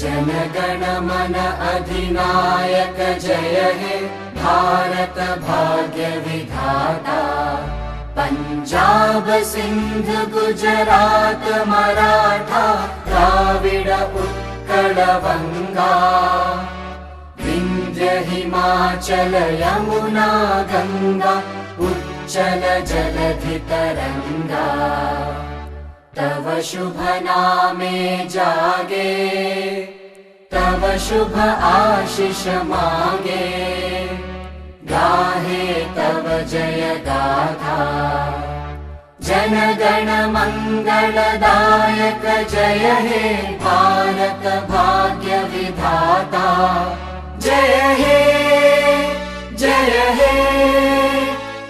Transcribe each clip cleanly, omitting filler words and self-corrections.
जनगण मन अधिनायक जय हे भारत भाग्य विधाता। पंजाब सिंध गुजरात मराठा द्राविड उत्कल बंगा। विंध्य हिमाचल यमुना गंगा उच्चल जलधि तरंगा। तव शुभ नामे जागे तव शुभ आशीष मांगे। गाहे तव जय गाथा जन गण मंगलदायक जय हे भारत भाग्य विधाता। जय हे जय हे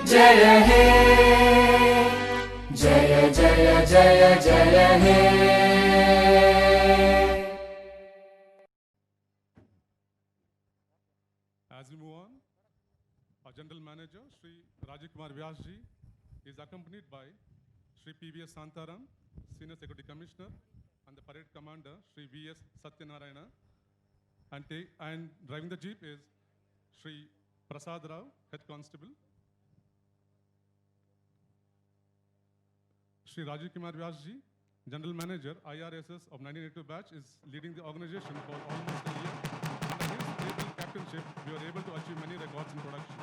जय हे जय जय जय जय हे। As we move on, our General Manager, Shri Rajiv Kumar Vyas ji, is accompanied by Shri P.V.S. Santaram, Senior Security Commissioner, and the Parade Commander, Shri V.S. Satyanarayana. And driving the jeep is Shri Prasad Rao, Head Constable. Shri Rajiv Kumar Vyas ji, General Manager, IRSS of 1982 batch, is leading the organization for almost a year. Under his able captainship, we were able to achieve many records in production.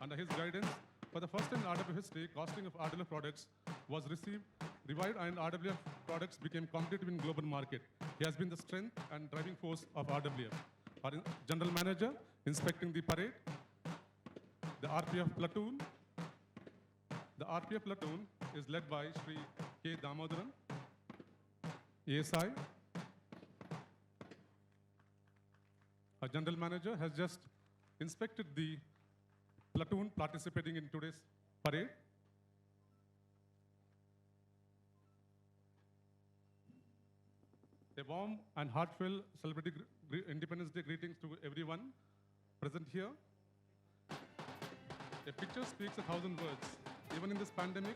Under his guidance, for the first time in RWF history, costing of RWF products was revived and RWF products became competitive in global market. He has been the strength and driving force of RWF. Our General Manager, inspecting the parade, the RPF platoon. The RPF platoon is led by Shri K. Damodaran, ASI. Our General Manager has just inspected the platoon participating in today's parade. A warm and heartfelt celebratory Independence Day greetings to everyone present here. A picture speaks 1,000 words. Even in this pandemic,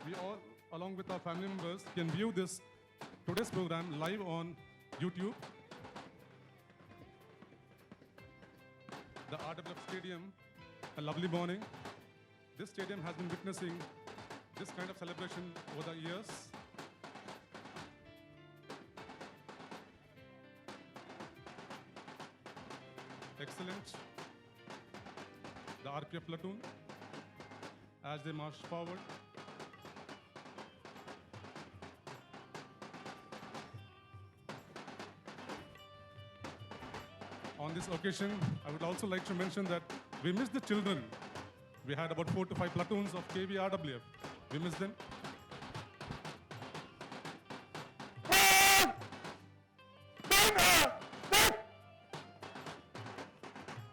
we all, along with our family members, can view today's program live on YouTube. The RWF Stadium, a lovely morning. This stadium has been witnessing this kind of celebration over the years. Excellent. The RPF platoon, as they march forward. On this occasion, I would also like to mention that we miss the children. We had about 4 to 5 platoons of KVRWF. We miss them.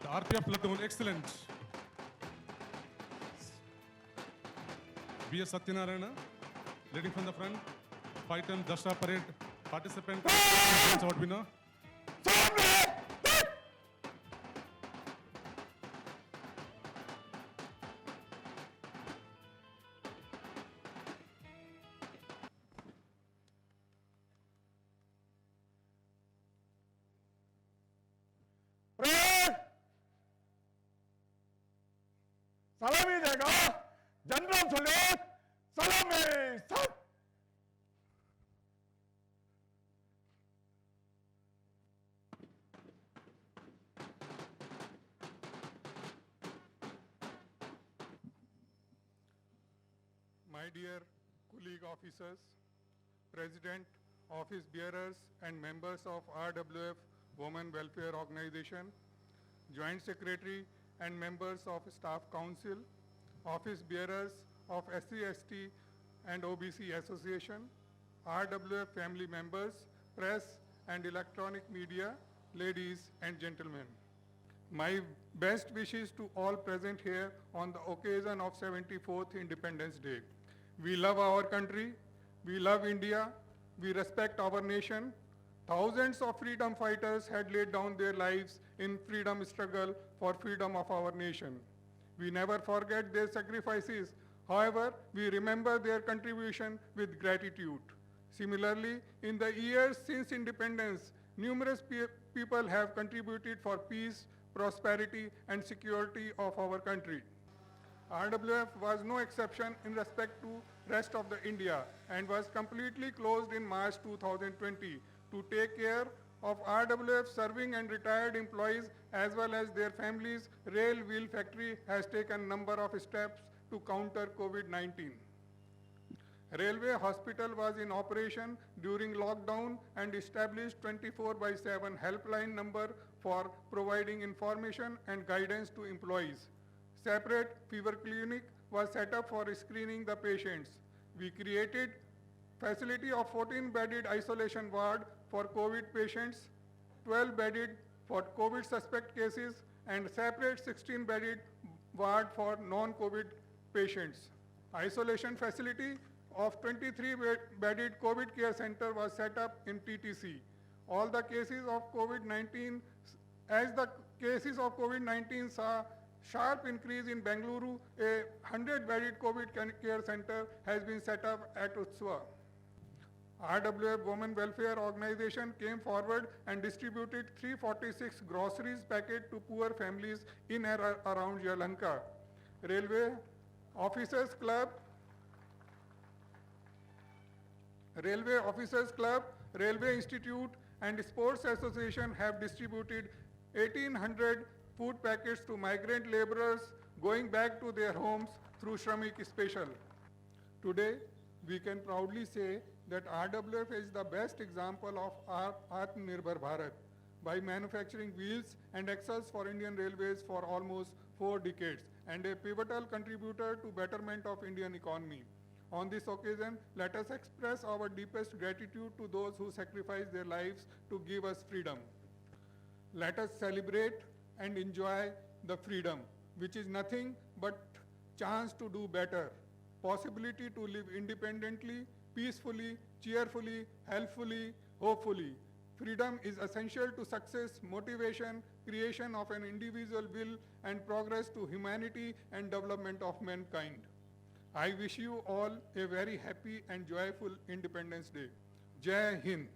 The RPF platoon, excellent. V.S. Satyanarayana, leading from the front, 5-ton Dasha parade participant, award winner. on soldiers! Salame! Sir! My dear colleague officers, President, office bearers and members of RWF Women Welfare Organization, Joint Secretary and members of Staff Council, office bearers of SC/ST and OBC Association, RWF family members, press and electronic media, ladies and gentlemen. My best wishes to all present here on the occasion of 74th Independence Day. We love our country, we love India, we respect our nation. Thousands of freedom fighters had laid down their lives in freedom struggle for freedom of our nation. We never forget their sacrifices. However, we remember their contribution with gratitude. Similarly, in the years since independence, numerous people have contributed for peace, prosperity, and security of our country. RWF was no exception in respect to rest of the India and was completely closed in March 2020 to take care of RWF serving and retired employees as well as their families. Rail Wheel Factory has taken a number of steps to counter COVID-19. Railway Hospital was in operation during lockdown and established 24/7 helpline number for providing information and guidance to employees. Separate fever clinic was set up for screening the patients. We created facility of 14-bedded isolation ward for COVID patients, 12-bedded for COVID suspect cases, and separate 16-bedded ward for non-COVID patients. Isolation facility of 23-bedded COVID care center was set up in TTC. All the cases of COVID-19, as the cases of COVID-19 saw sharp increase in Bengaluru, a 100-bedded COVID care center has been set up at Utswa. RWF Women Welfare Organization came forward and distributed 346 groceries packet to poor families in and around Yelahanka. Railway Officers Club, Railway Institute and Sports Association have distributed 1,800 food packets to migrant laborers going back to their homes through Shramik Special. Today, we can proudly say that RWF is the best example of Atmanirbhar Bharat by manufacturing wheels and axles for Indian Railways for almost 4 decades and a pivotal contributor to betterment of Indian economy. On this occasion, let us express our deepest gratitude to those who sacrificed their lives to give us freedom. Let us celebrate and enjoy the freedom, which is nothing but chance to do better, possibility to live independently, peacefully, cheerfully, helpfully, hopefully. Freedom is essential to success, motivation, creation of an individual will, and progress to humanity and development of mankind. I wish you all a very happy and joyful Independence Day. Jai Hind.